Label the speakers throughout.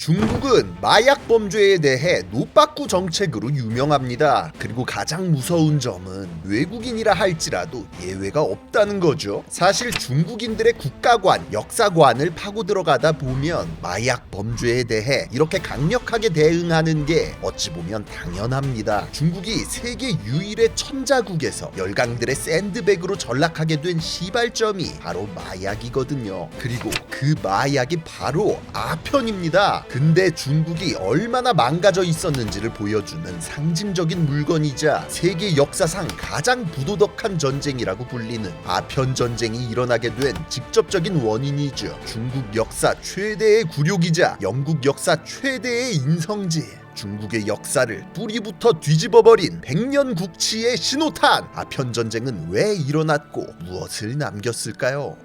Speaker 1: 중국은 마약 범죄에 대해 노빠꾸 정책으로 유명합니다. 그리고 가장 무서운 점은 외국인이라 할지라도 예외가 없다는 거죠. 사실 중국인들의 국가관, 역사관을 파고 들어가다 보면 마약 범죄에 대해 이렇게 강력하게 대응하는 게 어찌 보면 당연합니다. 중국이 세계 유일의 천자국에서 열강들의 샌드백으로 전락하게 된 시발점이 바로 마약이거든요. 그리고 그 마약이 바로 아편입니다. 근데 중국이 얼마나 망가져 있었는지를 보여주는 상징적인 물건이자 세계 역사상 가장 부도덕한 전쟁이라고 불리는 아편 전쟁이 일어나게 된 직접적인 원인이죠. 중국 역사 최대의 굴욕이자 영국 역사 최대의 인성질. 중국의 역사를 뿌리부터 뒤집어버린 백년 국치의 신호탄. 아편 전쟁은 왜 일어났고 무엇을 남겼을까요?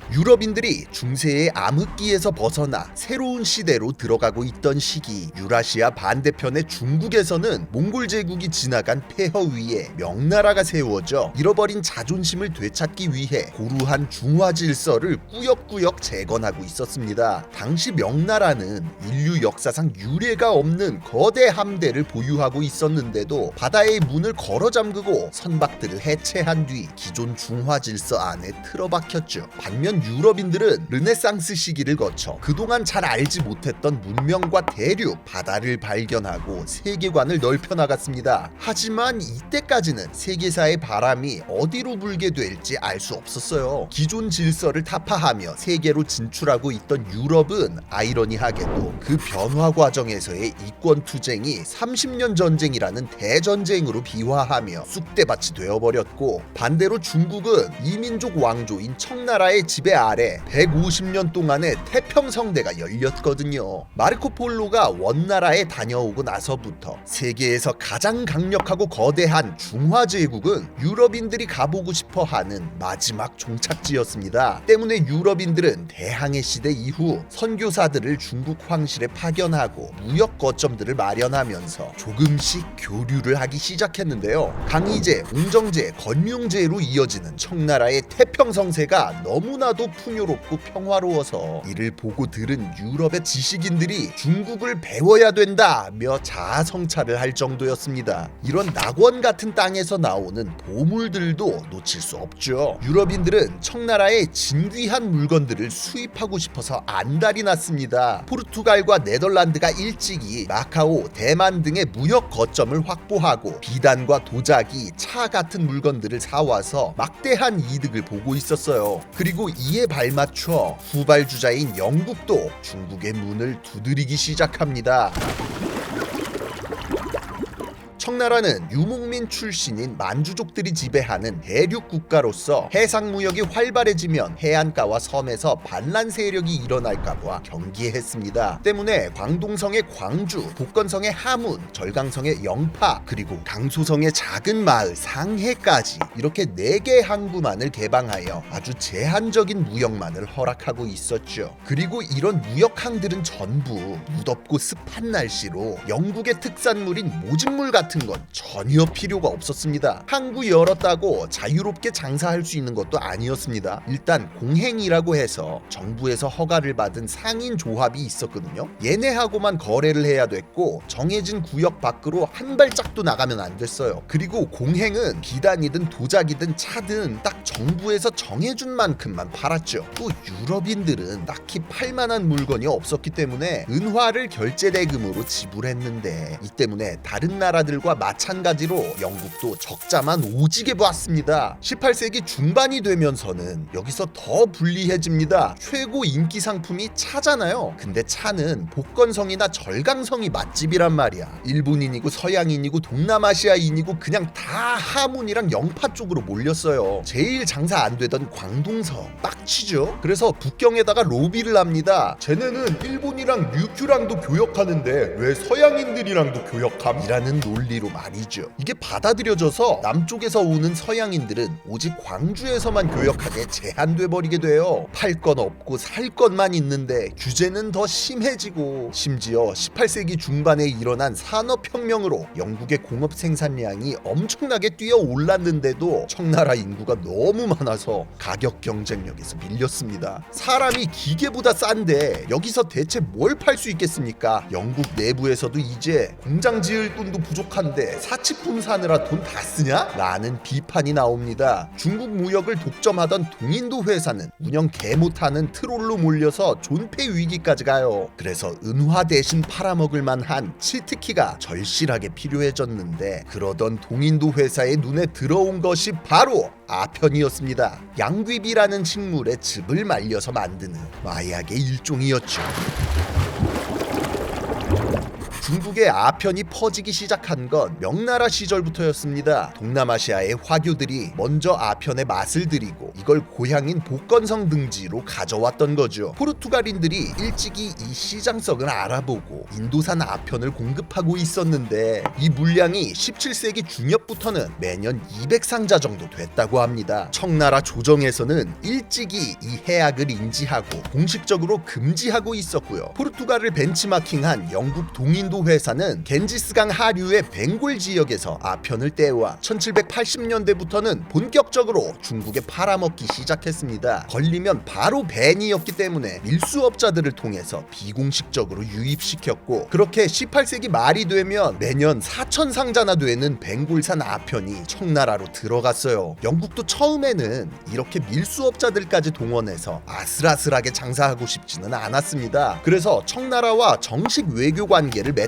Speaker 1: 유럽인들이 중세의 암흑기에서 벗어나 새로운 시대로 들어가고 있던 시기, 유라시아 반대편의 중국에서는 몽골 제국이 지나간 폐허 위에 명나라가 세워져 잃어버린 자존심을 되찾기 위해 고루한 중화 질서를 꾸역꾸역 재건하고 있었습니다. 당시 명나라는 인류 역사상 유례가 없는 거대 함대를 보유하고 있었는데도 바다의 문을 걸어 잠그고 선박들을 해체한 뒤 기존 중화 질서 안에 틀어박혔죠. 반면 유럽인들은 르네상스 시기를 거쳐 그동안 잘 알지 못했던 문명과 대륙, 바다를 발견하고 세계관을 넓혀 나갔습니다. 하지만 이때까지는 세계사의 바람이 어디로 불게 될지 알 수 없었어요. 기존 질서를 타파하며 세계로 진출하고 있던 유럽은 아이러니하게도 그 변화 과정에서의 이권 투쟁이 30년 전쟁이라는 대전쟁으로 비화하며 쑥대밭이 되어버렸고, 반대로 중국은 이민족 왕조인 청나라의 지배 아래 150년 동안의 태평성대가 열렸거든요. 마르코폴로가 원나라에 다녀오고 나서부터 세계에서 가장 강력하고 거대한 중화제국은 유럽인들이 가보고 싶어하는 마지막 종착지였습니다. 때문에 유럽인들은 대항해 시대 이후 선교사들을 중국 황실에 파견하고 무역 거점들을 마련하면서 조금씩 교류를 하기 시작했는데요. 강희제, 웅정제, 건륭제로 이어지는 청나라의 태평성세가 너무나도 풍요롭고 평화로워서 이를 보고 들은 유럽의 지식인들이 중국을 배워야 된다며 자아성찰을 할 정도였습니다. 이런 낙원 같은 땅에서 나오는 보물들도 놓칠 수 없죠. 유럽인들은 청나라의 진귀한 물건들을 수입하고 싶어서 안달이 났습니다. 포르투갈과 네덜란드가 일찍이 마카오, 대만 등의 무역 거점을 확보하고 비단과 도자기, 차 같은 물건들을 사와서 막대한 이득을 보고 있었어요. 그리고 이에 발맞춰 후발주자인 영국도 중국의 문을 두드리기 시작합니다. 청나라는 유목민 출신인 만주족들이 지배하는 대륙 국가로서 해상 무역이 활발해지면 해안가와 섬에서 반란 세력이 일어날까봐 경계했습니다. 때문에 광동성의 광주, 복건성의 하문, 절강성의 영파, 그리고 강소성의 작은 마을 상해까지 이렇게 4개 항구만을 개방하여 아주 제한적인 무역만을 허락하고 있었죠. 그리고 이런 무역항들은 전부 무덥고 습한 날씨로 영국의 특산물인 모직물 같은 건 전혀 필요가 없었습니다. 항구 열었다고 자유롭게 장사할 수 있는 것도 아니었습니다. 일단 공행이라고 해서 정부에서 허가를 받은 상인 조합이 있었거든요. 얘네하고만 거래를 해야 됐고 정해진 구역 밖으로 한 발짝도 나가면 안 됐어요. 그리고 공행은 비단이든 도자기든 차든 딱 정부에서 정해준 만큼만 팔았죠. 또 유럽인들은 딱히 팔만한 물건이 없었기 때문에 은화를 결제대금으로 지불했는데, 이 때문에 다른 나라들과 마찬가지로 영국도 적자만 오지게 봤습니다. 18세기 중반이 되면서는 여기서 더 불리해집니다. 최고 인기 상품이 차잖아요. 근데 차는 복건성이나 절강성이 맛집이란 말이야. 일본인이고 서양인이고 동남아시아인이고 그냥 다 하문이랑 영파 쪽으로 몰렸어요. 제일 장사 안 되던 광동성 빡치죠. 그래서 북경에다가 로비를 합니다. 쟤네는 일본이랑 류큐랑도 교역하는데 왜 서양인들이랑도 교역함? 이라는 논리 논리로 말이죠. 이게 받아들여져서 남쪽에서 오는 서양인들은 오직 광주에서만 교역하게 제한돼 버리게 돼요. 팔 건 없고 살 것만 있는데 규제는 더 심해지고, 심지어 18세기 중반에 일어난 산업혁명으로 영국의 공업 생산량이 엄청나게 뛰어 올랐는데도 청나라 인구가 너무 많아서 가격 경쟁력에서 밀렸습니다. 사람이 기계보다 싼데 여기서 대체 뭘 팔 수 있겠습니까? 영국 내부에서도 이제 공장 지을 돈도 부족한데 사치품 사느라 돈 다 쓰냐? 라는 비판이 나옵니다. 중국 무역을 독점하던 동인도 회사는 운영 개 못하는 트롤로 몰려서 존폐 위기까지 가요. 그래서 은화 대신 팔아먹을 만한 치트키가 절실하게 필요해졌는데, 그러던 동인도 회사의 눈에 들어온 것이 바로 아편이었습니다. 양귀비라는 식물의 즙을 말려서 만드는 마약의 일종이었죠. 중국의 아편이 퍼지기 시작한 건 명나라 시절부터였습니다. 동남아시아의 화교들이 먼저 아편의 맛을 들이고 이걸 고향인 복건성 등지로 가져왔던 거죠. 포르투갈인들이 일찍이 이 시장성을 알아보고 인도산 아편을 공급하고 있었는데, 이 물량이 17세기 중엽부터는 매년 200상자 정도 됐다고 합니다. 청나라 조정에서는 일찍이 이 해악을 인지하고 공식적으로 금지하고 있었고요. 포르투갈을 벤치마킹한 영국 동인도 회사는 겐지스강 하류의 벵골 지역에서 아편을 떼와 1780년대부터는 본격적으로 중국에 팔아먹기 시작했습니다. 걸리면 바로 벤이었기 때문에 밀수업자들을 통해서 비공식적으로 유입시켰고, 그렇게 18세기 말이 되면 매년 4,000상자나 되는 벵골산 아편이 청나라로 들어갔어요. 영국도 처음에는 이렇게 밀수업자들까지 동원해서 아슬아슬하게 장사하고 싶지는 않았습니다. 그래서 청나라와 정식 외교 관계를 맺고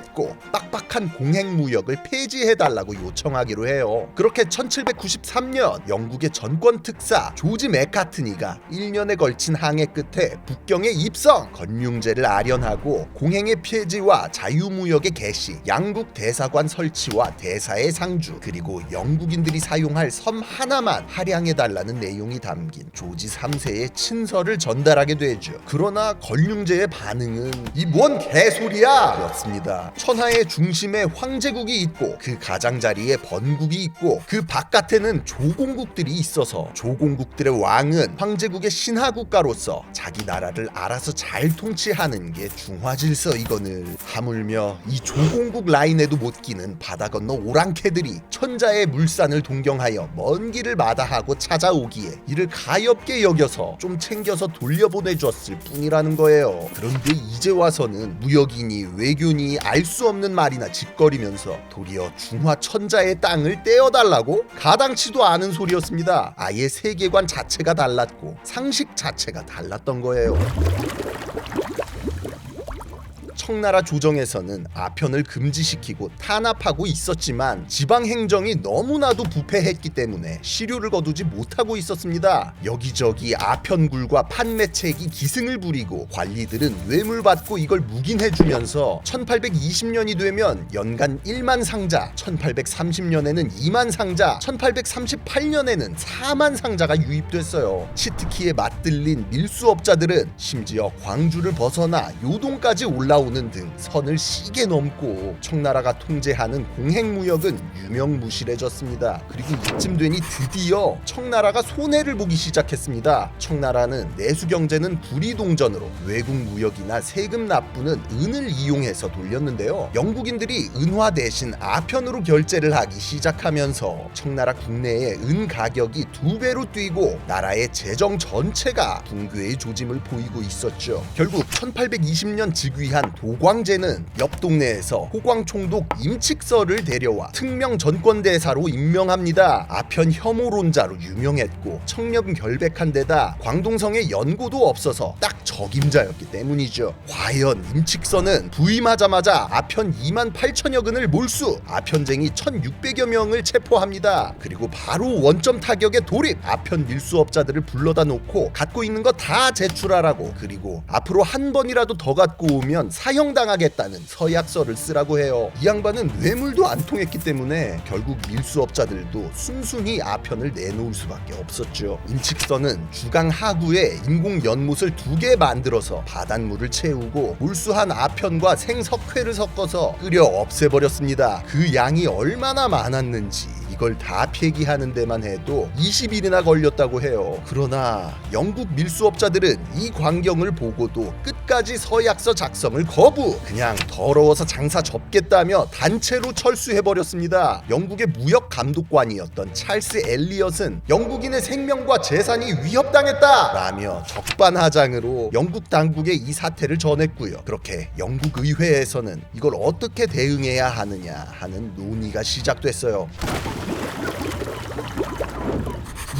Speaker 1: 빡빡한 공행무역을 폐지해달라고 요청하기로 해요. 그렇게 1793년 영국의 전권 특사 조지 맥카트니가 1년에 걸친 항해 끝에 북경에 입성, 건륭제를 아련하고 공행의 폐지와 자유무역의 개시, 양국 대사관 설치와 대사의 상주, 그리고 영국인들이 사용할 섬 하나만 할양해달라는 내용이 담긴 조지 3세의 친서를 전달하게 되죠. 그러나 건륭제의 반응은 이 뭔 개소리야! 였습니다. 천하의 중심에 황제국이 있고 그 가장자리에 번국이 있고 그 바깥에는 조공국들이 있어서 조공국들의 왕은 황제국의 신하국가로서 자기 나라를 알아서 잘 통치하는 게 중화질서 이거늘. 하물며 이 조공국 라인에도 못 끼는 바다 건너 오랑캐들이 천자의 물산을 동경하여 먼 길을 마다하고 찾아오기에 이를 가엾게 여겨서 좀 챙겨서 돌려보내줬을 뿐이라는 거예요. 그런데 이제 와서는 무역인이 외교인이 알 수 없는 말이나 짓거리면서 도리어 중화 천자의 땅을 떼어달라고? 가당치도 않은 소리였습니다. 아예 세계관 자체가 달랐고 상식 자체가 달랐던 거예요. 청나라 조정에서는 아편을 금지시키고 탄압하고 있었지만 지방 행정이 너무나도 부패했기 때문에 실효를 거두지 못하고 있었습니다. 여기저기 아편굴과 판매책이 기승을 부리고 관리들은 뇌물 받고 이걸 묵인해주면서 1820년이 되면 연간 1만 상자, 1830년에는 2만 상자, 1838년에는 4만 상자가 유입됐어요. 치트키에 맞들린 밀수업자들은 심지어 광주를 벗어나 요동까지 올라오는 등 선을 시게 넘고 청나라가 통제하는 공행무역은 유명무실해졌습니다. 그리고 이쯤 되니 드디어 청나라가 손해를 보기 시작했습니다. 청나라는 내수경제는 구리동전으로 외국 무역이나 세금 납부는 은을 이용해서 돌렸는데요. 영국인들이 은화 대신 아편으로 결제를 하기 시작하면서 청나라 국내의 은 가격이 2배로 뛰고 나라의 재정 전체가 붕괴의 조짐을 보이고 있었죠. 결국 1820년 즉위한 도광제는 옆 동네에서 호광총독 임칙서를 데려와 특명 전권대사로 임명합니다. 아편 혐오론자로 유명했고 청렴 결백한 데다 광동성에 연고도 없어서 딱 적임자였기 때문이죠. 과연 임칙서는 부임하자마자 아편 2만 8천여 근을 몰수, 아편쟁이 1600여 명을 체포합니다. 그리고 바로 원점 타격에 돌입, 아편 밀수업자들을 불러다 놓고 갖고 있는 거 다 제출하라고, 그리고 앞으로 한 번이라도 더 갖고 오면 사형당하겠다는 서약서를 쓰라고 해요. 이 양반은 뇌물도 안 통했기 때문에 결국 밀수업자들도 순순히 아편을 내놓을 수밖에 없었죠. 임칙선은 주강 하구에 인공 연못을 2개 만들어서 바닷물을 채우고 몰수한 아편과 생석회를 섞어서 끓여 없애버렸습니다. 그 양이 얼마나 많았는지 이걸 다 폐기하는 데만 해도 20일이나 걸렸다고 해요. 그러나 영국 밀수업자들은 이 광경을 보고도 끝까지 서약서 작성을 거부! 그냥 더러워서 장사 접겠다며 단체로 철수해버렸습니다. 영국의 무역 감독관이었던 찰스 엘리엇은 영국인의 생명과 재산이 위협당했다! 라며 적반하장으로 영국 당국에 이 사태를 전했고요. 그렇게 영국 의회에서는 이걸 어떻게 대응해야 하느냐 하는 논의가 시작됐어요.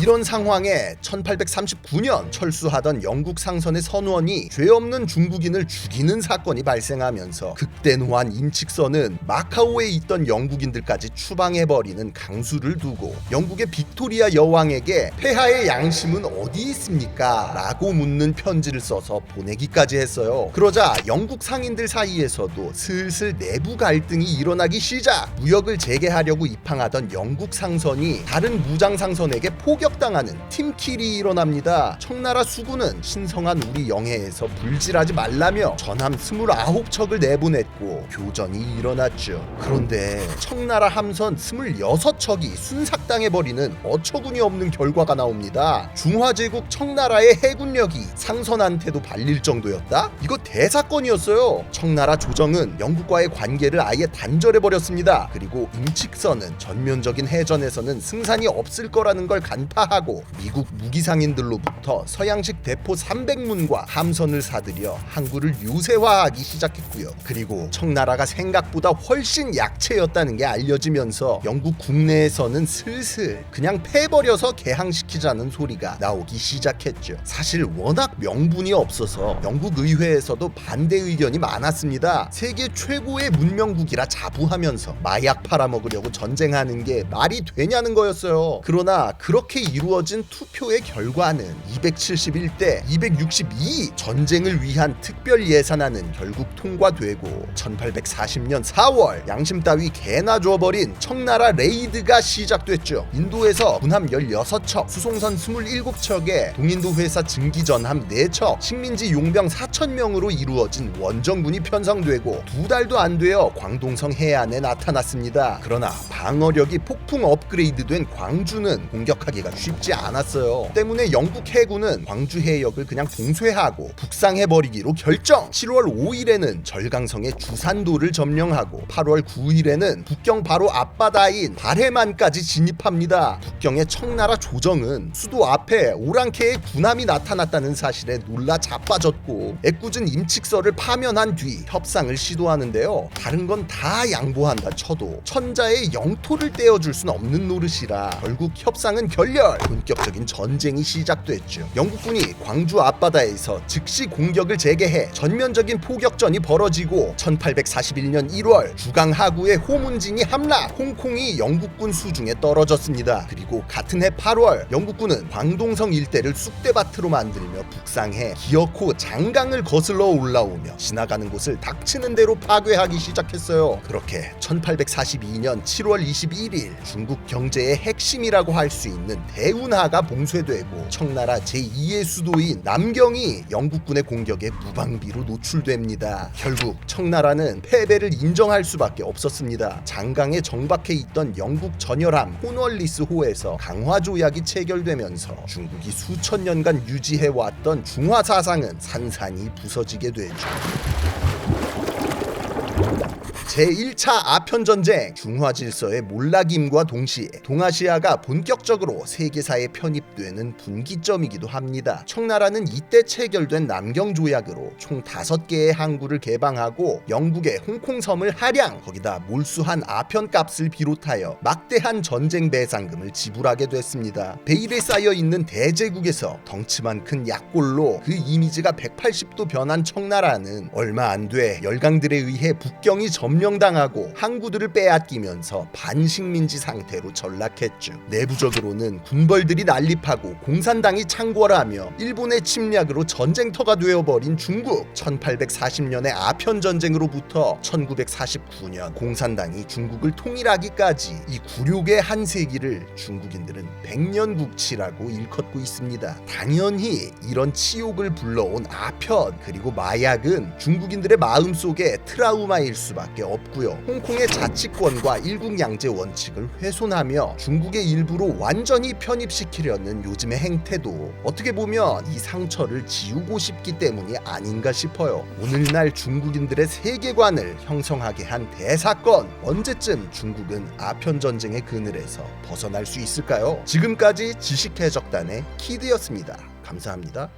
Speaker 1: 이런 상황에 1839년 철수하던 영국 상선의 선원이 죄 없는 중국인을 죽이는 사건이 발생하면서 극대노한 임칙선은 마카오에 있던 영국인들까지 추방해버리는 강수를 두고 영국의 빅토리아 여왕에게 폐하의 양심은 어디 있습니까? 라고 묻는 편지를 써서 보내기까지 했어요. 그러자 영국 상인들 사이에서도 슬슬 내부 갈등이 일어나기 시작! 무역을 재개하려고 입항하던 영국 상선이 다른 무장 상선에게 포격당하는 팀킬이 일어납니다. 청나라 수군은 신성한 우리 영해에서 불질하지 말라며 전함 29척을 내보냈고 교전이 일어났죠. 그런데 청나라 함선 26척이 순삭당해버리는 어처구니 없는 결과가 나옵니다. 중화제국 청나라의 해군력이 상선한테도 발릴 정도였다? 이거 대사건이었어요. 청나라 조정은 영국과의 관계를 아예 단절해버렸습니다. 그리고 임칙선은 전면적인 해전에서는 승산이 없을 거라는 걸 간파하고 미국 무기상인들로부터 서양식 대포 300문과 함선을 사들여 항구를 요새화하기 시작했고요. 그리고 청나라가 생각보다 훨씬 약체였다는 게 알려지면서 영국 국내에서는 슬슬 그냥 패버려서 개항시키자는 소리가 나오기 시작했죠. 사실 워낙 명분이 없어서 영국 의회에서도 반대 의견이 많았습니다. 세계 최고의 문명국이라 자부하면서 마약 팔아먹으려고 전쟁하는 게 말이 되냐는 거였어요. 그러나 그렇게 이루어진 투표의 결과는 271대 262 전쟁을 위한 특별 예산안은 결국 통과되고 1840년 4월 양심 따위 개나 줘버린 청나라 레이드가 시작됐죠. 인도에서 군함 16척, 수송선 27척에 동인도 회사 증기전함 4척, 식민지 용병 4,000명으로 이루어진 원정군이 편성되고 2달도 안 되어 광동성 해안에 나타났습니다. 그러나 방어력이 폭풍 업그레이드된 광주는 공격하기가 쉽지 않았어요. 때문에 영국 해군은 광주 해역을 그냥 봉쇄하고 북상해버리기로 결정! 7월 5일에는 절강성의 주산도를 점령하고 8월 9일에는 북경 바로 앞바다인 발해만까지 진입합니다. 북경의 청나라 조정은 수도 앞에 오랑캐의 군함이 나타났다는 사실에 놀라 자빠졌고 애꿎은 임칙서를 파면한 뒤 협상을 시도하는데요. 다른 건 다 양보한다 쳐도 천자의 영토를 떼어줄 순 없는 노릇이라 결국 협상은 결렬! 본격적인 전쟁이 시작됐죠. 영국군이 광주 앞바다에서 즉시 공격을 재개해 전면적인 포격전이 벌어지고 1841년 1월 주강 하구의 호문진이 함락! 홍콩이 영국군 수중에 떨어졌습니다. 그리고 같은 해 8월 영국군은 광동성 일대를 쑥대밭으로 만들며 북상해 기어코 장강을 거슬러 올라오며 지나가는 곳을 닥치는 대로 파괴하기 시작했어요. 그렇게 1842년 7월 21일 중국 경제의 핵심이라고 할 수 있는 대운하가 봉쇄되고 청나라 제2의 수도인 남경이 영국군의 공격에 무방비로 노출됩니다. 결국 청나라는 패배를 인정할 수밖에 없었습니다. 장강에 정박해 있던 영국 전열함 호널리스호에서 강화조약이 체결되면서 중국이 수천 년간 유지해왔던 중화사상은 산산이 부서지게 되죠. 제1차 아편전쟁 중화질서의 몰락임과 동시에 동아시아가 본격적으로 세계사에 편입되는 분기점이기도 합니다. 청나라는 이때 체결된 남경조약으로 총 5개의 항구를 개방하고 영국의 홍콩섬을 할양, 거기다 몰수한 아편값을 비롯하여 막대한 전쟁 배상금을 지불하게 됐습니다. 베일에 쌓여있는 대제국에서 덩치만 큰 약골로 그 이미지가 180도 변한 청나라는 얼마 안 돼 열강들에 의해 북경이 점령 점령당하고 항구들을 빼앗기면서 반식민지 상태로 전락했죠. 내부적으로는 군벌들이 난립하고 공산당이 창궐하며 일본의 침략으로 전쟁터가 되어버린 중국. 1840년의 아편전쟁으로부터 1949년 공산당이 중국을 통일하기까지 이 굴욕의 한 세기를 중국인들은 백년국치라고 일컫고 있습니다. 당연히 이런 치욕을 불러온 아편 그리고 마약은 중국인들의 마음속에 트라우마일 수밖에 없고요. 홍콩의 자치권과 일국양제 원칙을 훼손하며 중국의 일부로 완전히 편입시키려는 요즘의 행태도 어떻게 보면 이 상처를 지우고 싶기 때문이 아닌가 싶어요. 오늘날 중국인들의 세계관을 형성하게 한 대사건, 언제쯤 중국은 아편전쟁의 그늘에서 벗어날 수 있을까요? 지금까지 지식해적단의 키드였습니다. 감사합니다.